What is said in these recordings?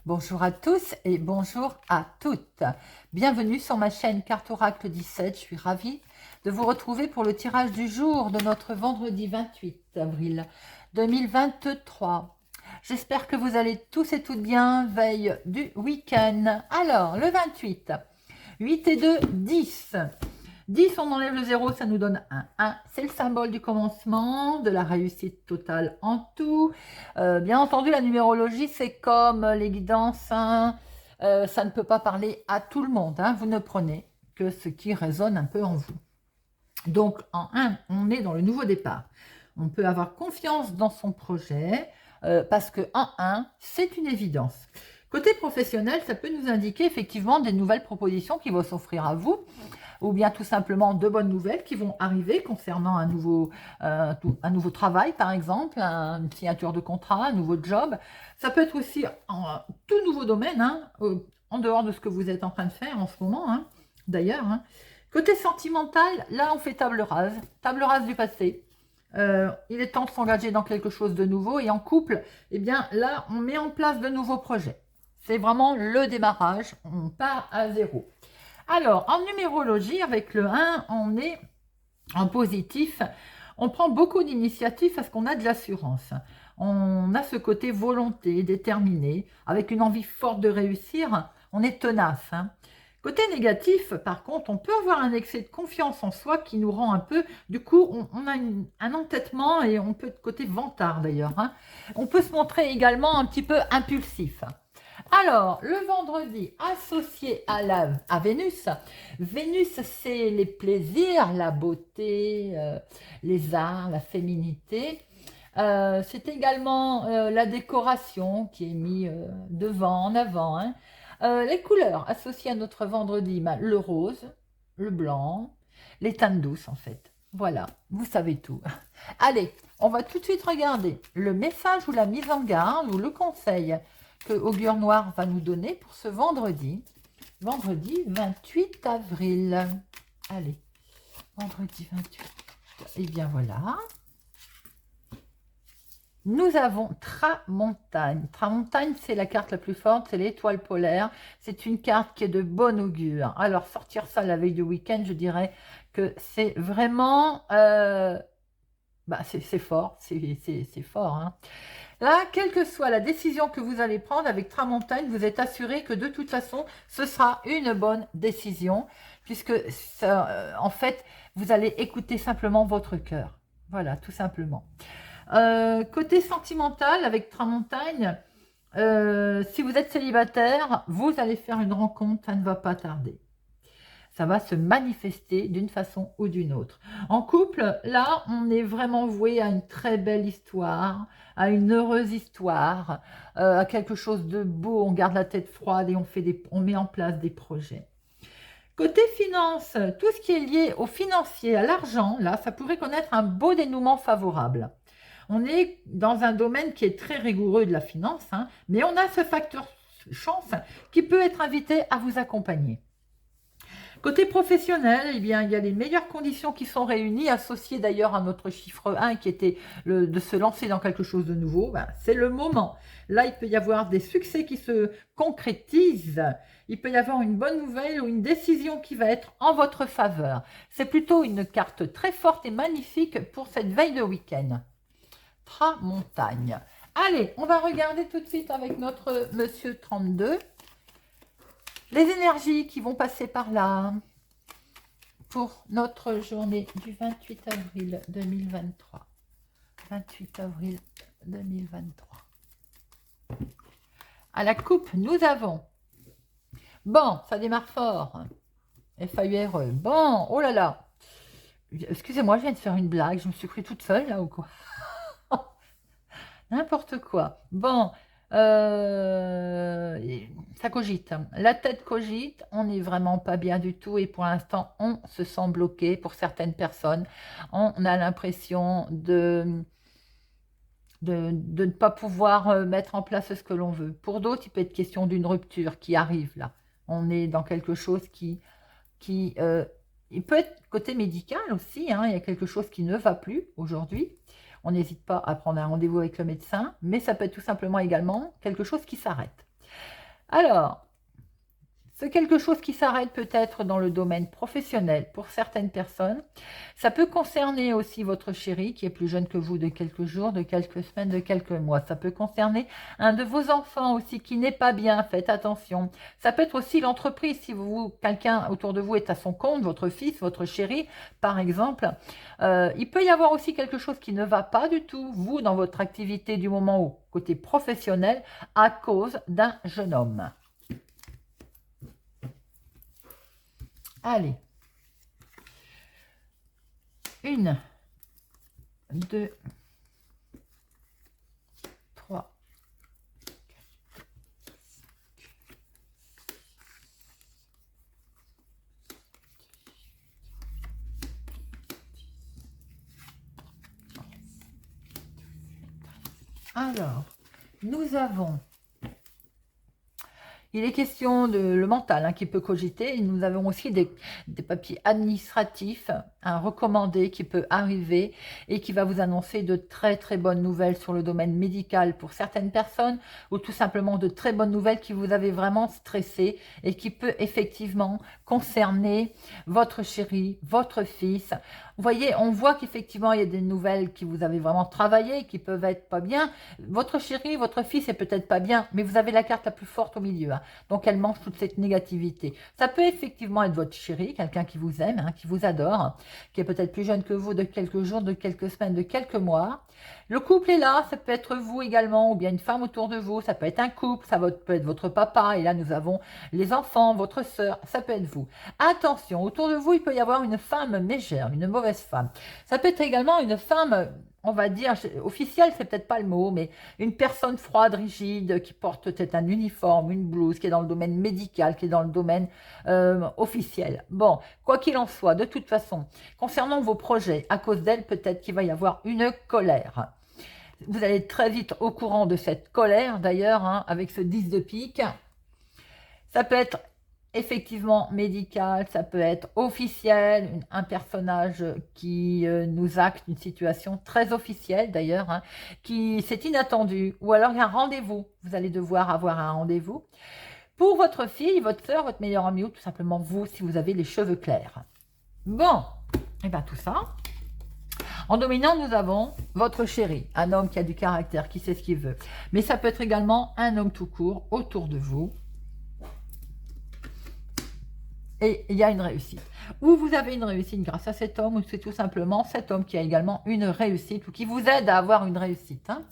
Bonjour à tous et bonjour à toutes. Bienvenue sur ma chaîne Carte Oracle 17. Je suis ravie de vous retrouver pour le tirage du jour de notre vendredi 28 avril 2023. J'espère que vous allez tous et toutes bien, veille du week-end. Alors, le 28, 8 et 2, 10. 10, on enlève le 0, ça nous donne un 1. C'est le symbole du commencement, de la réussite totale en tout. Bien entendu, la numérologie, c'est comme les guidances. Hein, ça ne peut pas parler à tout le monde. Hein, vous ne prenez que ce qui résonne un peu en vous. Donc, en 1, on est dans le nouveau départ. On peut avoir confiance dans son projet parce que en 1, c'est une évidence. Côté professionnel, ça peut nous indiquer effectivement des nouvelles propositions qui vont s'offrir à vous, ou bien tout simplement de bonnes nouvelles qui vont arriver concernant un nouveau travail, par exemple, une signature de contrat, un nouveau job. Ça peut être aussi un tout nouveau domaine, hein, en dehors de ce que vous êtes en train de faire en ce moment, hein, d'ailleurs. Hein. Côté sentimental, là, on fait table rase du passé. Il est temps de s'engager dans quelque chose de nouveau. Et en couple, eh bien, là, on met en place de nouveaux projets. C'est vraiment le démarrage. On part à zéro. Alors, en numérologie, avec le 1, on est en positif. On prend beaucoup d'initiatives parce qu'on a de l'assurance. On a ce côté volonté, déterminé, avec une envie forte de réussir. On est tenace. Hein. Côté négatif, par contre, on peut avoir un excès de confiance en soi qui nous rend un peu... Du coup, on a un entêtement et on peut être côté vantard d'ailleurs. Hein. On peut se montrer également un petit peu impulsif. Alors, le vendredi, associé à Vénus. Vénus, c'est les plaisirs, la beauté, les arts, la féminité. C'est également la décoration qui est mise devant, en avant. Hein. Les couleurs associées à notre vendredi, le rose, le blanc, les teintes douces en fait. Voilà, vous savez tout. Allez, on va tout de suite regarder le message ou la mise en garde ou le conseil que Augure Noir va nous donner pour ce vendredi 28 avril. Allez, vendredi 28. Et bien voilà. Nous avons Tramontagne. Tramontagne, c'est la carte la plus forte, c'est l'étoile polaire. C'est une carte qui est de bon augure. Alors, sortir ça la veille du week-end, je dirais que c'est vraiment... c'est fort, c'est fort. Hein. Là, quelle que soit la décision que vous allez prendre avec Tramontagne, vous êtes assuré que de toute façon, ce sera une bonne décision, puisque en fait, vous allez écouter simplement votre cœur. Voilà, tout simplement. Côté sentimental, avec Tramontagne, si vous êtes célibataire, vous allez faire une rencontre, ça ne va pas tarder. Ça va se manifester d'une façon ou d'une autre. En couple, là, on est vraiment voué à une très belle histoire, à une heureuse histoire, à quelque chose de beau. On garde la tête froide et on met en place des projets. Côté finance, tout ce qui est lié au financier, à l'argent, là, ça pourrait connaître un beau dénouement favorable. On est dans un domaine qui est très rigoureux de la finance, hein, mais on a ce facteur chance qui peut être invité à vous accompagner. Côté professionnel, eh bien, il y a les meilleures conditions qui sont réunies, associées d'ailleurs à notre chiffre 1 qui était de se lancer dans quelque chose de nouveau. Ben, c'est le moment. Là, il peut y avoir des succès qui se concrétisent. Il peut y avoir une bonne nouvelle ou une décision qui va être en votre faveur. C'est plutôt une carte très forte et magnifique pour cette veille de week-end. Tramontagne. Allez, on va regarder tout de suite avec notre Monsieur 32. Les énergies qui vont passer par là pour notre journée du 28 avril 2023. 28 avril 2023. À la coupe, nous avons... Bon, ça démarre fort. FAURE. Bon, oh là là. Excusez-moi, je viens de faire une blague. Je me suis cru toute seule là ou quoi? N'importe quoi. Bon, ça cogite. La tête cogite, on n'est vraiment pas bien du tout et pour l'instant, on se sent bloqué pour certaines personnes. On a l'impression de ne pas pouvoir mettre en place ce que l'on veut. Pour d'autres, il peut être question d'une rupture qui arrive là. On est dans quelque chose qui il peut être côté médical aussi, hein, il y a quelque chose qui ne va plus aujourd'hui. On n'hésite pas à prendre un rendez-vous avec le médecin, mais ça peut être tout simplement également quelque chose qui s'arrête. Alors, c'est quelque chose qui s'arrête peut-être dans le domaine professionnel pour certaines personnes. Ça peut concerner aussi votre chéri qui est plus jeune que vous de quelques jours, de quelques semaines, de quelques mois. Ça peut concerner un de vos enfants aussi qui n'est pas bien, faites attention. Ça peut être aussi l'entreprise, si quelqu'un autour de vous est à son compte, votre fils, votre chéri par exemple. Il peut y avoir aussi quelque chose qui ne va pas du tout, vous, dans votre activité du moment où, côté professionnel, à cause d'un jeune homme. Allez. 1, 2, 3. Alors, nous avons... Il est question de le mental hein, qui peut cogiter. Et nous avons aussi des papiers administratifs, un recommandé qui peut arriver et qui va vous annoncer de très très bonnes nouvelles sur le domaine médical pour certaines personnes ou tout simplement de très bonnes nouvelles qui vous avez vraiment stressé et qui peut effectivement concerner votre chéri, votre fils. Vous voyez, on voit qu'effectivement il y a des nouvelles qui vous avez vraiment travaillé, qui peuvent être pas bien. Votre chéri, votre fils est peut-être pas bien, mais vous avez la carte la plus forte au milieu. Hein. Donc elle mange toute cette négativité. Ça peut effectivement être votre chéri, quelqu'un qui vous aime, hein, qui vous adore, qui est peut-être plus jeune que vous de quelques jours, de quelques semaines, de quelques mois. Le couple est là, ça peut être vous également, ou bien une femme autour de vous, ça peut être un couple, ça peut être votre papa, et là nous avons les enfants, votre soeur, ça peut être vous. Attention, autour de vous, il peut y avoir une femme mégère, une mauvaise femme. Ça peut être également une femme... on va dire, officielle, c'est peut-être pas le mot, mais une personne froide, rigide, qui porte peut-être un uniforme, une blouse, qui est dans le domaine médical, qui est dans le domaine officiel. Bon, quoi qu'il en soit, de toute façon, concernant vos projets, à cause d'elle, peut-être qu'il va y avoir une colère. Vous allez être très vite au courant de cette colère, d'ailleurs, hein, avec ce 10 de pique. Ça peut être effectivement médical, ça peut être officiel, un personnage qui nous acte une situation très officielle d'ailleurs, hein, qui c'est inattendu, ou alors il y a un rendez-vous, vous allez devoir avoir un rendez-vous pour votre fille, votre soeur, votre meilleur ami ou tout simplement vous si vous avez les cheveux clairs. Bon, et bien tout ça. En dominant, nous avons votre chéri, un homme qui a du caractère, qui sait ce qu'il veut. Mais ça peut être également un homme tout court autour de vous. Et il y a une réussite. Ou vous avez une réussite grâce à cet homme, ou c'est tout simplement cet homme qui a également une réussite, ou qui vous aide à avoir une réussite. Hein.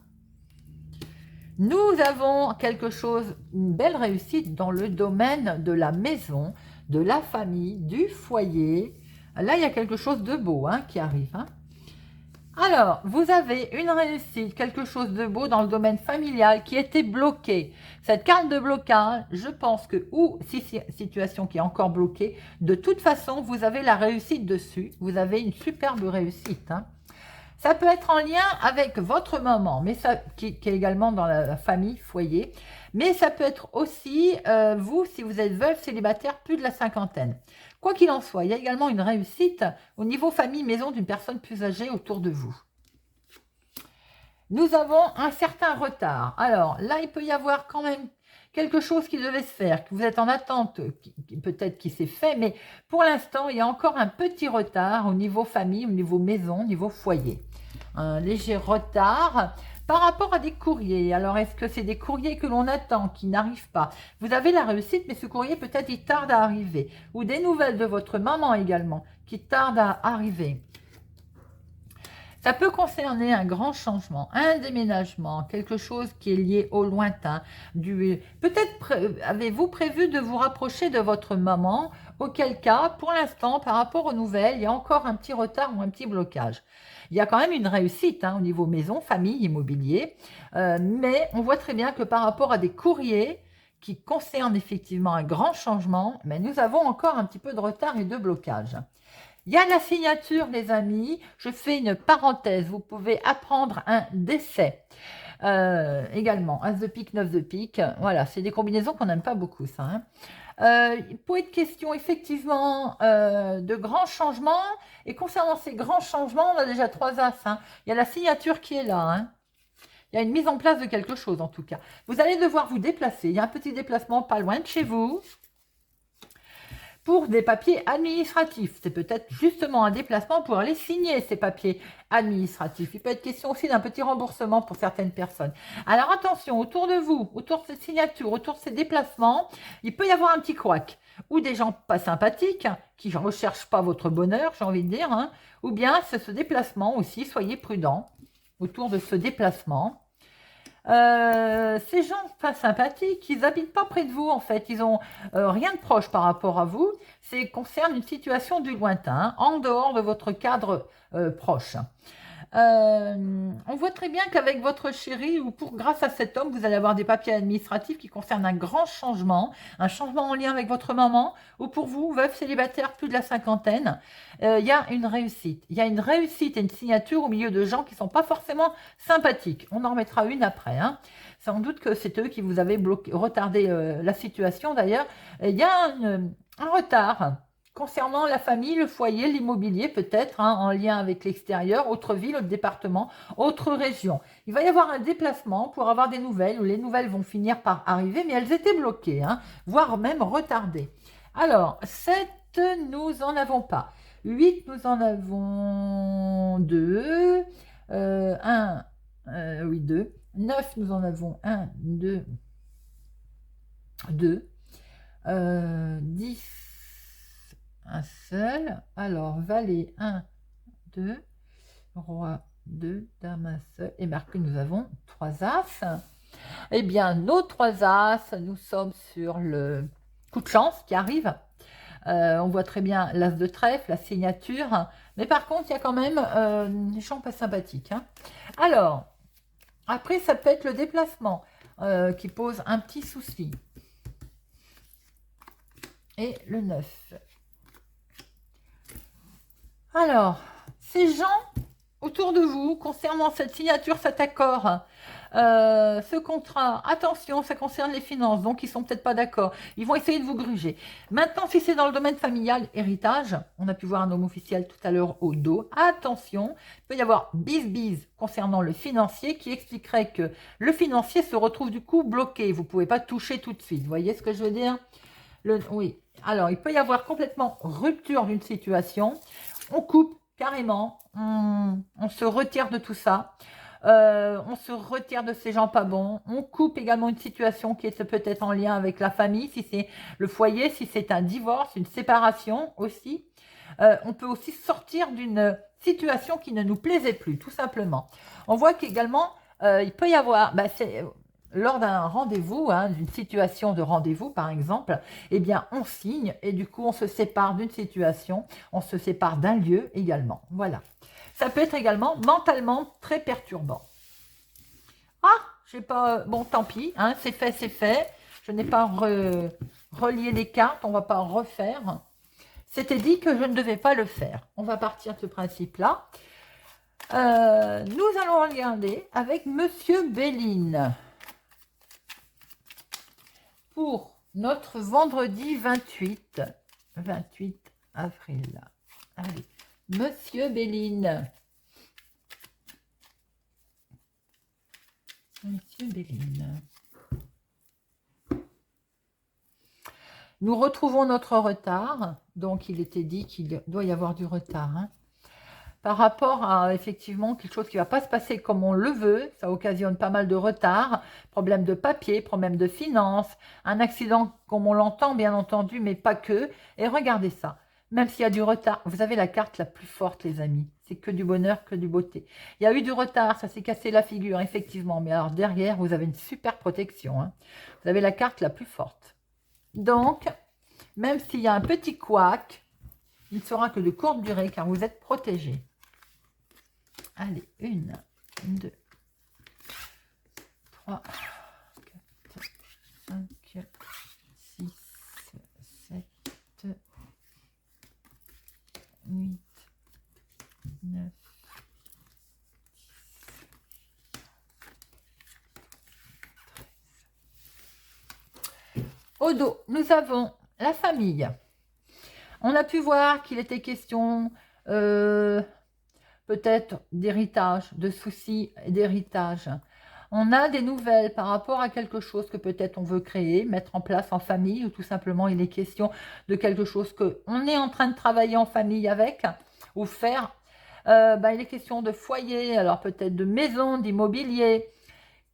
Nous avons quelque chose, une belle réussite dans le domaine de la maison, de la famille, du foyer. Là, il y a quelque chose de beau hein, qui arrive. Hein. Alors, vous avez une réussite, quelque chose de beau dans le domaine familial qui était bloqué. Cette carte de blocage, je pense que, ou si situation qui est encore bloquée, de toute façon, vous avez la réussite dessus. Vous avez une superbe réussite. Hein. Ça peut être en lien avec votre maman, mais ça, qui est également dans la famille, foyer. Mais ça peut être aussi, vous, si vous êtes veuve, célibataire, plus de la cinquantaine. Quoi qu'il en soit, il y a également une réussite au niveau famille, maison d'une personne plus âgée autour de vous. Nous avons un certain retard. Alors là, il peut y avoir quand même quelque chose qui devait se faire, que vous êtes en attente, peut-être qui s'est fait, mais pour l'instant, il y a encore un petit retard au niveau famille, au niveau maison, au niveau foyer. Un léger retard par rapport à des courriers. Alors, est-ce que c'est des courriers que l'on attend, qui n'arrivent pas? Vous avez la réussite, mais ce courrier, peut-être, il tarde à arriver. Ou des nouvelles de votre maman également, qui tardent à arriver. Ça peut concerner un grand changement, un déménagement, quelque chose qui est lié au lointain. Peut-être avez-vous prévu de vous rapprocher de votre maman, auquel cas, pour l'instant, par rapport aux nouvelles, il y a encore un petit retard ou un petit blocage. Il y a quand même une réussite hein, au niveau maison, famille, immobilier, mais on voit très bien que par rapport à des courriers qui concernent effectivement un grand changement, mais nous avons encore un petit peu de retard et de blocage. Il y a la signature, les amis. Je fais une parenthèse. Vous pouvez apprendre un décès. Également, As de pique, 9 de pique. Voilà, c'est des combinaisons qu'on n'aime pas beaucoup, ça. Hein. Il peut être question effectivement de grands changements. Et concernant ces grands changements, on a déjà 3 as. Hein. Il y a la signature qui est là. Hein. Il y a une mise en place de quelque chose en tout cas. Vous allez devoir vous déplacer. Il y a un petit déplacement pas loin de chez vous pour des papiers administratifs. C'est peut-être justement un déplacement pour aller signer ces papiers administratifs. Il peut être question aussi d'un petit remboursement pour certaines personnes. Alors attention, autour de vous, autour de cette signature, autour de ces déplacements, il peut y avoir un petit couac. Ou des gens pas sympathiques, qui ne recherchent pas votre bonheur, j'ai envie de dire. Hein, ou bien c'est ce déplacement aussi, soyez prudents autour de ce déplacement. Ces gens pas sympathiques, ils habitent pas près de vous en fait, ils ont rien de proche par rapport à vous, c'est concerne une situation du lointain, en dehors de votre cadre proche. On voit très bien qu'avec votre chéri ou grâce à cet homme, vous allez avoir des papiers administratifs qui concernent un grand changement, un changement en lien avec votre maman, ou pour vous, veuve célibataire, plus de la cinquantaine, il y a une réussite. Il y a une réussite et une signature au milieu de gens qui ne sont pas forcément sympathiques. On en remettra une après. Hein. Sans doute que c'est eux qui vous avez retardé la situation d'ailleurs. Il y a un retard. Concernant la famille, le foyer, l'immobilier peut-être, hein, en lien avec l'extérieur, autre ville, autre département, autre région. Il va y avoir un déplacement pour avoir des nouvelles, où les nouvelles vont finir par arriver, mais elles étaient bloquées, hein, voire même retardées. Alors, 7, nous en avons pas. 8, nous en avons 2. 1, oui, 2. 9, nous en avons 1, 2, 2. 10, un seul. Alors, valet 1, 2, roi 2, dame un seul. Et marqué, nous avons 3 as. Eh bien, nos 3 as, nous sommes sur le coup de chance qui arrive. On voit très bien l'as de trèfle, la signature. Mais par contre, il y a quand même des gens pas sympathiques. Hein. Alors, après, ça peut être le déplacement qui pose un petit souci. Et le 9. Alors, ces gens autour de vous, concernant cette signature, cet accord, ce contrat, attention, ça concerne les finances, donc ils sont peut-être pas d'accord. Ils vont essayer de vous gruger. Maintenant, si c'est dans le domaine familial, héritage, on a pu voir un homme officiel tout à l'heure au dos. Attention, il peut y avoir bise concernant le financier qui expliquerait que le financier se retrouve du coup bloqué. Vous ne pouvez pas toucher tout de suite. Vous voyez ce que je veux dire? Oui. Alors, il peut y avoir complètement rupture d'une situation. On coupe carrément, on se retire de tout ça, on se retire de ces gens pas bons, on coupe également une situation qui est peut-être en lien avec la famille, si c'est le foyer, si c'est un divorce, une séparation aussi. On peut aussi sortir d'une situation qui ne nous plaisait plus, tout simplement. On voit qu'également, il peut y avoir, lors d'un rendez-vous, hein, d'une situation de rendez-vous par exemple, eh bien on signe et du coup on se sépare d'une situation, on se sépare d'un lieu également. Voilà. Ça peut être également mentalement très perturbant. Ah, je sais pas, bon tant pis, hein, c'est fait, c'est fait. Je n'ai pas relié les cartes, on va pas en refaire. C'était dit que je ne devais pas le faire. On va partir de ce principe-là. Nous allons regarder avec Monsieur Béline. Pour notre vendredi 28 avril. Allez, Monsieur Béline. Monsieur Béline. Nous retrouvons notre retard. Donc, il était dit qu'il doit y avoir du retard. Hein. Par rapport à effectivement quelque chose qui ne va pas se passer comme on le veut, ça occasionne pas mal de retard, problème de papier, problème de finances, un accident comme on l'entend bien entendu, mais pas que. Et regardez ça, même s'il y a du retard, vous avez la carte la plus forte les amis, c'est que du bonheur, que du beauté. Il y a eu du retard, ça s'est cassé la figure effectivement, mais alors derrière vous avez une super protection, hein. Vous avez la carte la plus forte. Donc, même s'il y a un petit couac, il ne sera que de courte durée car vous êtes protégé. Allez, 1, 2, 3, 4, 5, 6, 7, 8, Au dos, nous avons la famille. On a pu voir qu'il était question peut-être d'héritage, de soucis d'héritage. On a des nouvelles par rapport à quelque chose que peut-être on veut créer, mettre en place en famille, ou tout simplement il est question de quelque chose qu'on est en train de travailler en famille avec, ou faire. Il est question de foyer, alors peut-être de maison, d'immobilier.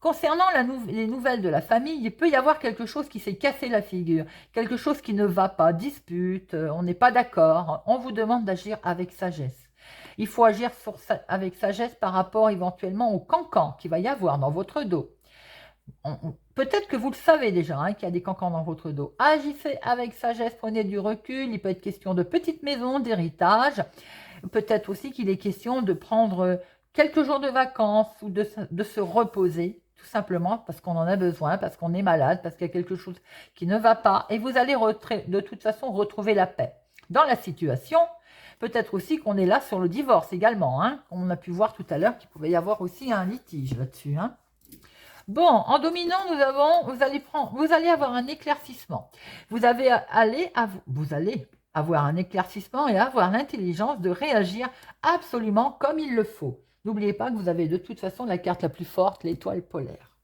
Concernant les nouvelles de la famille, il peut y avoir quelque chose qui s'est cassé la figure, quelque chose qui ne va pas, dispute, on n'est pas d'accord, on vous demande d'agir avec sagesse. Il faut agir avec sagesse par rapport éventuellement au cancan qu'il va y avoir dans votre dos. Peut-être que vous le savez déjà, qu'il y a des cancans dans votre dos. Agissez avec sagesse, prenez du recul, il peut être question de petite maison, d'héritage, peut-être aussi qu'il est question de prendre quelques jours de vacances ou de se reposer, tout simplement parce qu'on en a besoin, parce qu'on est malade, parce qu'il y a quelque chose qui ne va pas, et vous allez de toute façon retrouver la paix dans la situation. Peut-être aussi qu'on est là sur le divorce également, comme on a pu voir tout à l'heure qu'il pouvait y avoir aussi un litige là-dessus. Bon, en dominant, vous allez avoir un éclaircissement. Vous allez avoir un éclaircissement et avoir l'intelligence de réagir absolument comme il le faut. N'oubliez pas que vous avez de toute façon la carte la plus forte, l'étoile polaire.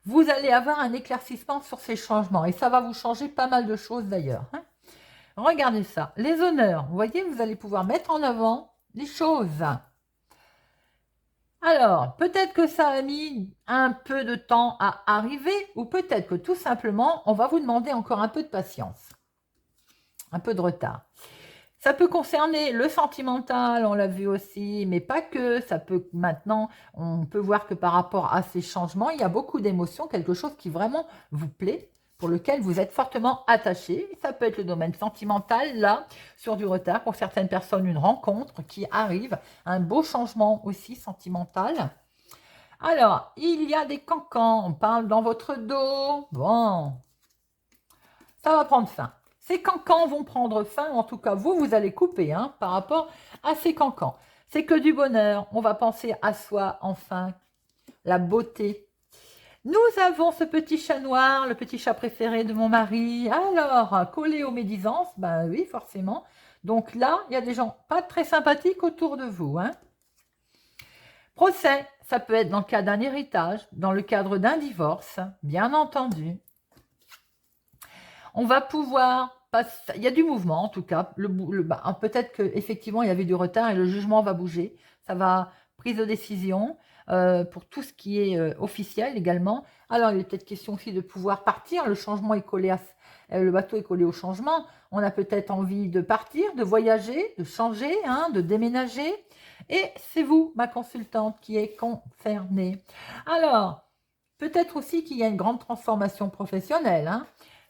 Vous allez avoir un éclaircissement sur ces changements et ça va vous changer pas mal de choses d'ailleurs. Regardez ça, les honneurs. Vous voyez, vous allez pouvoir mettre en avant les choses. Alors, peut-être que ça a mis un peu de temps à arriver ou peut-être que tout simplement, on va vous demander encore un peu de patience, un peu de retard. Ça peut concerner le sentimental, on l'a vu aussi, mais pas que. Ça peut maintenant, on peut voir que par rapport à ces changements, il y a beaucoup d'émotions, quelque chose qui vraiment vous plaît, pour lequel vous êtes fortement attaché. Ça peut être le domaine sentimental, là, sur du retard. Pour certaines personnes, une rencontre qui arrive, un beau changement aussi sentimental. Alors, il y a des cancans, on parle dans votre dos. Bon, ça va prendre fin. Ces cancans vont prendre fin, en tout cas, vous allez couper par rapport à ces cancans. C'est que du bonheur, on va penser à soi, enfin, la beauté. Nous avons ce petit chat noir, le petit chat préféré de mon mari. Alors, collé aux médisances, ben oui, forcément. Donc là, il y a des gens pas très sympathiques autour de vous. Procès, ça peut être dans le cas d'un héritage, dans le cadre d'un divorce, bien entendu. On va pouvoir passer, il y a du mouvement en tout cas, peut-être qu'effectivement il y avait du retard et le jugement va bouger, ça va, prise de décision pour tout ce qui est officiel également. Alors il est peut-être question aussi de pouvoir partir, le changement est collé le bateau est collé au changement, on a peut-être envie de partir, de voyager, de changer, de déménager, et c'est vous, ma consultante, qui est concernée. Alors, peut-être aussi qu'il y a une grande transformation professionnelle,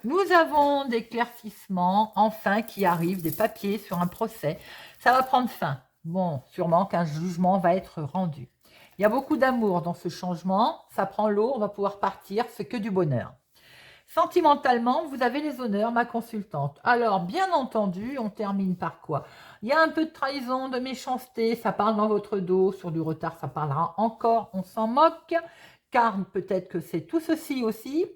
Nous avons des éclaircissements, enfin, qui arrivent, des papiers sur un procès. Ça va prendre fin. Bon, sûrement qu'un jugement va être rendu. Il y a beaucoup d'amour dans ce changement. Ça prend l'eau, on va pouvoir partir, c'est que du bonheur. Sentimentalement, vous avez les honneurs, ma consultante. Alors, bien entendu, on termine par quoi? Il y a un peu de trahison, de méchanceté, ça parle dans votre dos. Sur du retard, ça parlera encore, on s'en moque. Car peut-être que c'est tout ceci aussi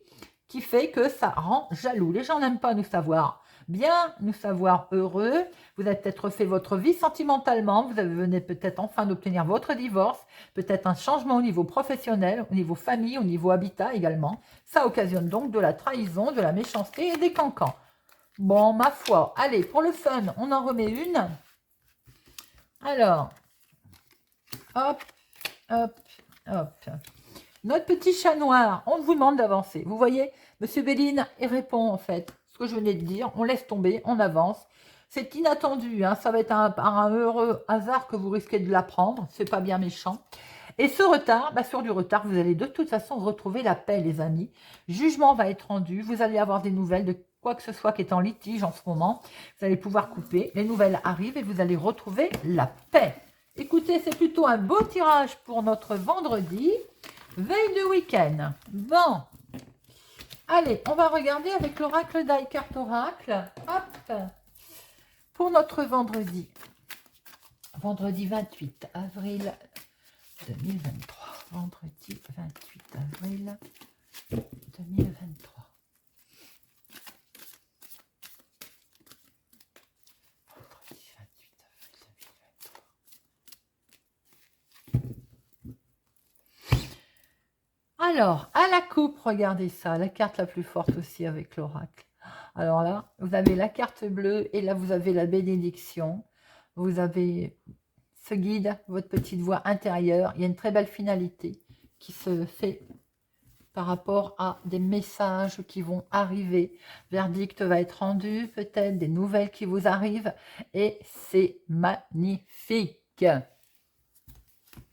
qui fait que ça rend jaloux. Les gens n'aiment pas nous savoir bien, nous savoir heureux. Vous avez peut-être fait votre vie sentimentalement, vous venez peut-être enfin d'obtenir votre divorce, peut-être un changement au niveau professionnel, au niveau famille, au niveau habitat également. Ça occasionne donc de la trahison, de la méchanceté et des cancans. Bon, ma foi, allez, pour le fun, on en remet une. Alors, hop, hop, hop. Notre petit chat noir, on vous demande d'avancer. Vous voyez, Monsieur Béline, il répond en fait ce que je venais de dire. On laisse tomber, on avance. C'est inattendu, ça va être un heureux hasard que vous risquez de l'apprendre. C'est pas bien méchant. Et ce retard, sur du retard, vous allez de toute façon retrouver la paix, les amis. Jugement va être rendu. Vous allez avoir des nouvelles de quoi que ce soit qui est en litige en ce moment. Vous allez pouvoir couper. Les nouvelles arrivent et vous allez retrouver la paix. Écoutez, c'est plutôt un beau tirage pour notre vendredi. Veille de week-end. Bon. Allez, on va regarder avec l'oracle d'Aïe Carte Oracle. Hop. Pour notre vendredi. Vendredi 28 avril 2023. Vendredi 28 avril 2023. Vendredi 28 avril 2023. Alors, à la coupe, regardez ça, la carte la plus forte aussi avec l'oracle. Alors là, vous avez la carte bleue et là, vous avez la bénédiction. Vous avez ce guide, votre petite voix intérieure. Il y a une très belle finalité qui se fait par rapport à des messages qui vont arriver. Verdict va être rendu, peut-être des nouvelles qui vous arrivent. Et c'est magnifique.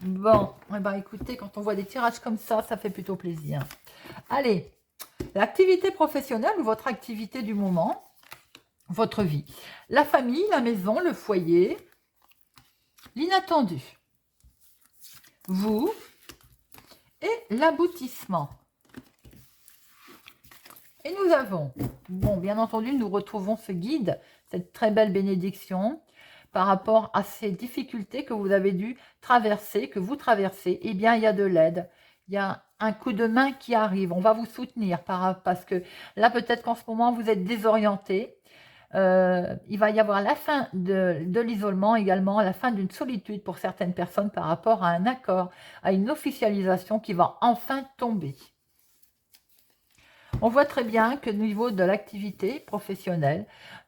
Bon, eh ben, écoutez, quand on voit des tirages comme ça fait plutôt plaisir. Allez, l'activité professionnelle ou votre activité du moment, votre vie. La famille, la maison, le foyer, l'inattendu. Vous et l'aboutissement. Et nous avons, bon, bien entendu, nous retrouvons ce guide, cette très belle bénédiction par rapport à ces difficultés que vous avez dû traverser, que vous traversez. Eh bien, il y a de l'aide. Il y a un coup de main qui arrive. On va vous soutenir parce que là, peut-être qu'en ce moment, vous êtes désorienté. Il va y avoir la fin de l'isolement également, la fin d'une solitude pour certaines personnes par rapport à un accord, à une officialisation qui va enfin tomber. On voit très bien que au niveau de l'activité professionnelle,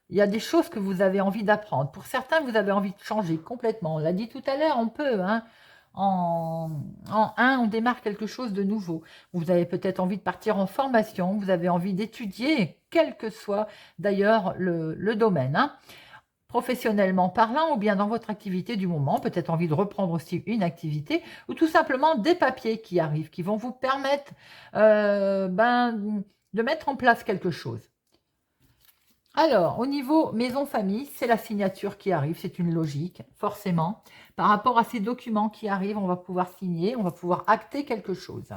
il y a des choses que vous avez envie d'apprendre. Pour certains, vous avez envie de changer complètement. On l'a dit tout à l'heure, on peut. Hein. En un, on démarre quelque chose de nouveau. Vous avez peut-être envie de partir en formation, vous avez envie d'étudier, quel que soit d'ailleurs le domaine. Hein. Professionnellement parlant ou bien dans votre activité du moment, peut-être envie de reprendre aussi une activité ou tout simplement des papiers qui arrivent, qui vont vous permettre de mettre en place quelque chose. Alors, au niveau maison-famille, c'est la signature qui arrive, c'est une logique, forcément. Par rapport à ces documents qui arrivent, on va pouvoir signer, on va pouvoir acter quelque chose.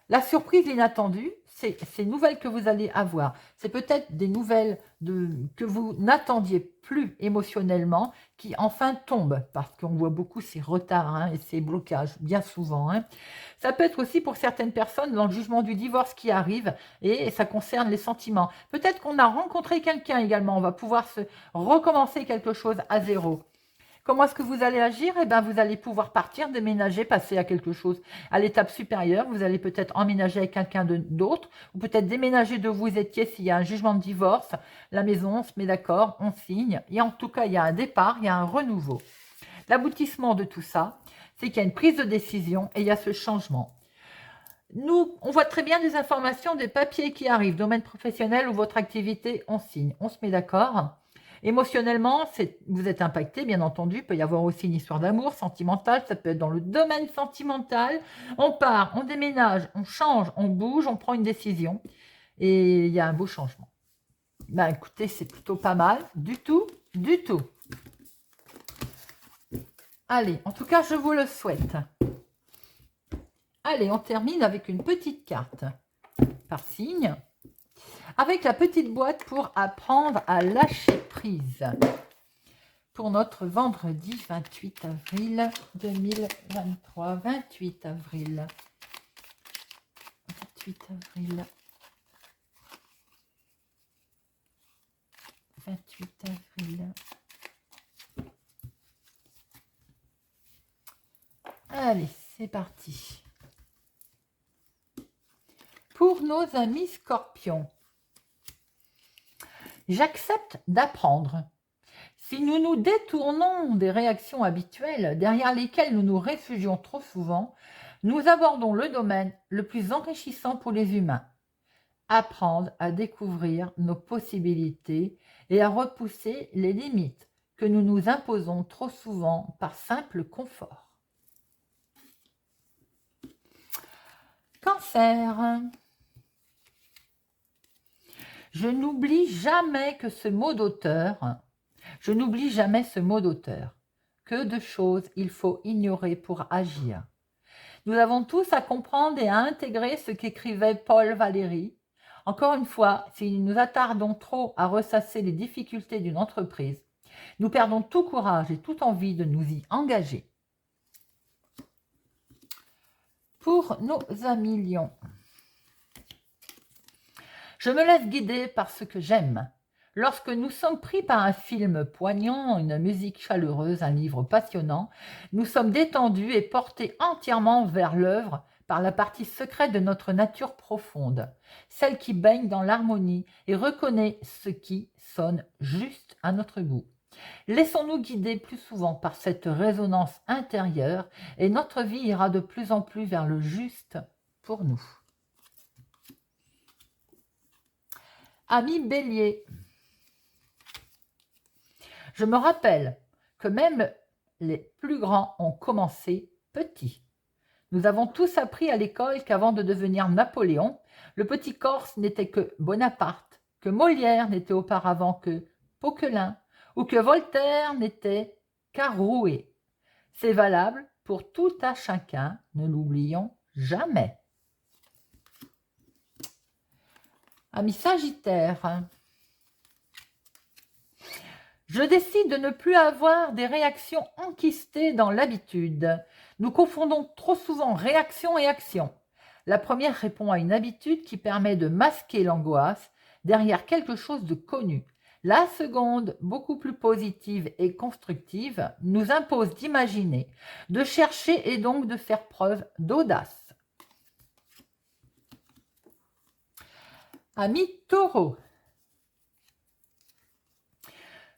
La surprise inattendue, c'est ces nouvelles que vous allez avoir. C'est peut-être des nouvelles que vous n'attendiez plus émotionnellement qui enfin tombent, parce qu'on voit beaucoup ces retards hein, et ces blocages, bien souvent. Hein. Ça peut être aussi pour certaines personnes dans le jugement du divorce qui arrive, et ça concerne les sentiments. Peut-être qu'on a rencontré quelqu'un également, on va pouvoir se recommencer quelque chose à zéro. Comment est-ce que vous allez agir? Eh bien, vous allez pouvoir partir, déménager, passer à quelque chose, à l'étape supérieure. Vous allez peut-être emménager avec quelqu'un d'autre, ou peut-être déménager de où vous étiez s'il y a un jugement de divorce. La maison, on se met d'accord, on signe. Et en tout cas, il y a un départ, il y a un renouveau. L'aboutissement de tout ça, c'est qu'il y a une prise de décision et il y a ce changement. Nous, on voit très bien des informations, des papiers qui arrivent, domaine professionnel ou votre activité, on signe. On se met d'accord. Émotionnellement, vous êtes impacté, bien entendu. Il peut y avoir aussi une histoire d'amour sentimentale. Ça peut être dans le domaine sentimental. On part, on déménage, on change, on bouge, on prend une décision. Et il y a un beau changement. Ben, écoutez, c'est plutôt pas mal. Du tout, du tout. Allez, en tout cas, je vous le souhaite. Allez, on termine avec une petite carte par signe. Avec la petite boîte pour apprendre à lâcher prise. Pour notre vendredi 28 avril 2023. 28 avril. 28 avril. 28 avril. Allez, c'est parti. Pour nos amis scorpions. J'accepte d'apprendre. Si nous nous détournons des réactions habituelles derrière lesquelles nous nous réfugions trop souvent, nous abordons le domaine le plus enrichissant pour les humains. Apprendre à découvrir nos possibilités et à repousser les limites que nous nous imposons trop souvent par simple confort. Cancer. Je n'oublie jamais ce mot d'auteur. Que de choses il faut ignorer pour agir. Nous avons tous à comprendre et à intégrer ce qu'écrivait Paul Valéry. Encore une fois, si nous attardons trop à ressasser les difficultés d'une entreprise, nous perdons tout courage et toute envie de nous y engager. Pour nos amis lions. Je me laisse guider par ce que j'aime. Lorsque nous sommes pris par un film poignant, une musique chaleureuse, un livre passionnant, nous sommes détendus et portés entièrement vers l'œuvre par la partie secrète de notre nature profonde, celle qui baigne dans l'harmonie et reconnaît ce qui sonne juste à notre goût. Laissons-nous guider plus souvent par cette résonance intérieure et notre vie ira de plus en plus vers le juste pour nous. Ami Bélier, je me rappelle que même les plus grands ont commencé petits. Nous avons tous appris à l'école qu'avant de devenir Napoléon, le petit Corse n'était que Bonaparte, que Molière n'était auparavant que Poquelin, ou que Voltaire n'était qu'Arouet. C'est valable pour tout à chacun, ne l'oublions jamais. Ami Sagittaire, je décide de ne plus avoir des réactions enquistées dans l'habitude. Nous confondons trop souvent réaction et action. La première répond à une habitude qui permet de masquer l'angoisse derrière quelque chose de connu. La seconde, beaucoup plus positive et constructive, nous impose d'imaginer, de chercher et donc de faire preuve d'audace. Ami Taureau,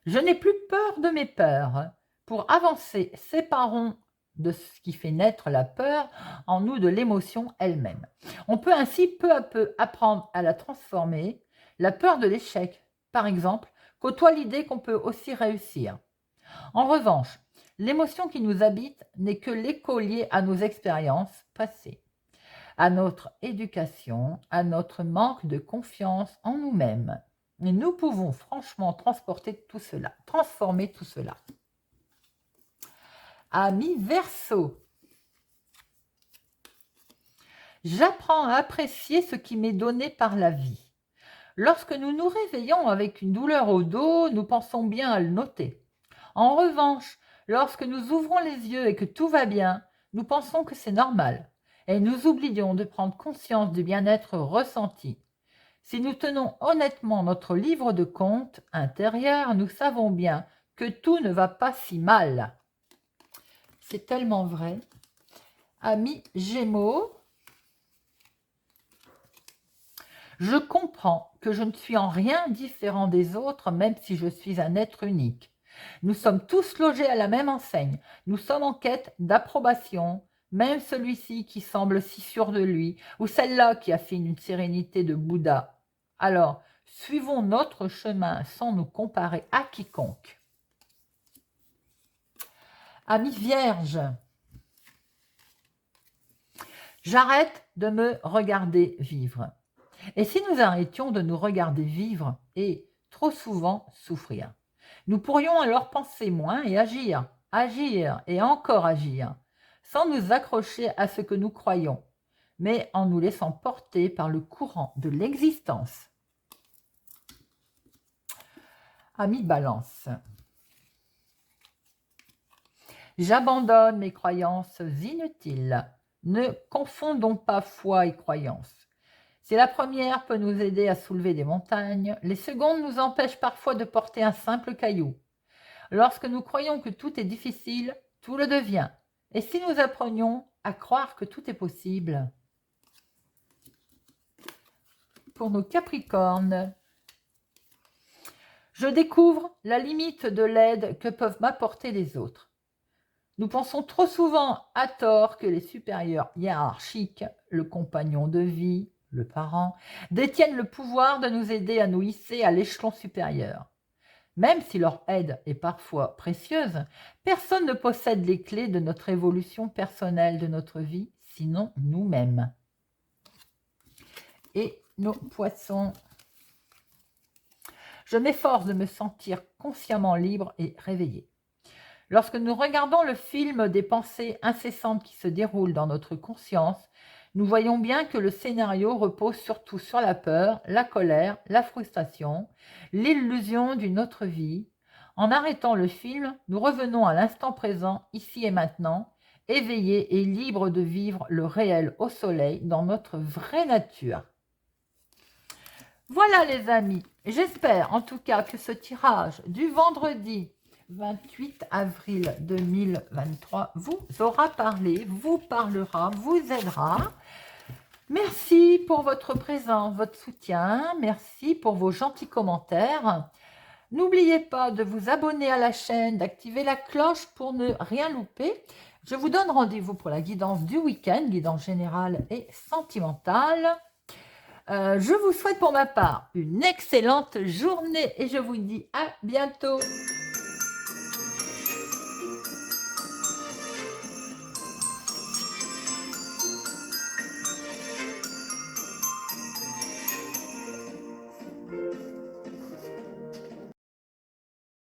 je n'ai plus peur de mes peurs. Pour avancer, séparons de ce qui fait naître la peur en nous de l'émotion elle-même. On peut ainsi peu à peu apprendre à la transformer. La peur de l'échec, par exemple, côtoie l'idée qu'on peut aussi réussir. En revanche, l'émotion qui nous habite n'est que l'écho lié à nos expériences passées, à notre éducation, à notre manque de confiance en nous-mêmes. Et nous pouvons franchement transformer tout cela. Ami Verseau, j'apprends à apprécier ce qui m'est donné par la vie. Lorsque nous nous réveillons avec une douleur au dos, nous pensons bien à le noter. En revanche, lorsque nous ouvrons les yeux et que tout va bien, nous pensons que c'est normal. Et nous oublions de prendre conscience du bien-être ressenti. Si nous tenons honnêtement notre livre de compte intérieur, nous savons bien que tout ne va pas si mal. C'est tellement vrai. Ami Gémeaux, je comprends que je ne suis en rien différent des autres, même si je suis un être unique. Nous sommes tous logés à la même enseigne. Nous sommes en quête d'approbation, même celui-ci qui semble si sûr de lui, ou celle-là qui affine une sérénité de Bouddha. Alors, suivons notre chemin sans nous comparer à quiconque. Ami Vierge, j'arrête de me regarder vivre. Et si nous arrêtions de nous regarder vivre et trop souvent souffrir, nous pourrions alors penser moins et agir et encore agir, sans nous accrocher à ce que nous croyons, mais en nous laissant porter par le courant de l'existence. Ami Balance, j'abandonne mes croyances inutiles. Ne confondons pas foi et croyance. Si la première peut nous aider à soulever des montagnes, les secondes nous empêchent parfois de porter un simple caillou. Lorsque nous croyons que tout est difficile, tout le devient. Et si nous apprenions à croire que tout est possible? Pour nos Capricornes, je découvre la limite de l'aide que peuvent m'apporter les autres. Nous pensons trop souvent à tort que les supérieurs hiérarchiques, le compagnon de vie, le parent, détiennent le pouvoir de nous aider à nous hisser à l'échelon supérieur. Même si leur aide est parfois précieuse, personne ne possède les clés de notre évolution personnelle de notre vie, sinon nous-mêmes. Et nos Poissons, je m'efforce de me sentir consciemment libre et réveillé. Lorsque nous regardons le film des pensées incessantes qui se déroulent dans notre conscience, nous voyons bien que le scénario repose surtout sur la peur, la colère, la frustration, l'illusion d'une autre vie. En arrêtant le film, nous revenons à l'instant présent, ici et maintenant, éveillés et libres de vivre le réel au soleil dans notre vraie nature. Voilà les amis, j'espère en tout cas que ce tirage du vendredi 28 avril 2023 vous aura parlé, vous parlera, vous aidera. Merci pour votre présence, votre soutien, merci pour vos gentils commentaires. N'oubliez pas de vous abonner à la chaîne, d'activer la cloche pour ne rien louper. Je vous donne rendez-vous pour la guidance du week-end, guidance générale et sentimentale. Je vous souhaite pour ma part une excellente journée et je vous dis à bientôt.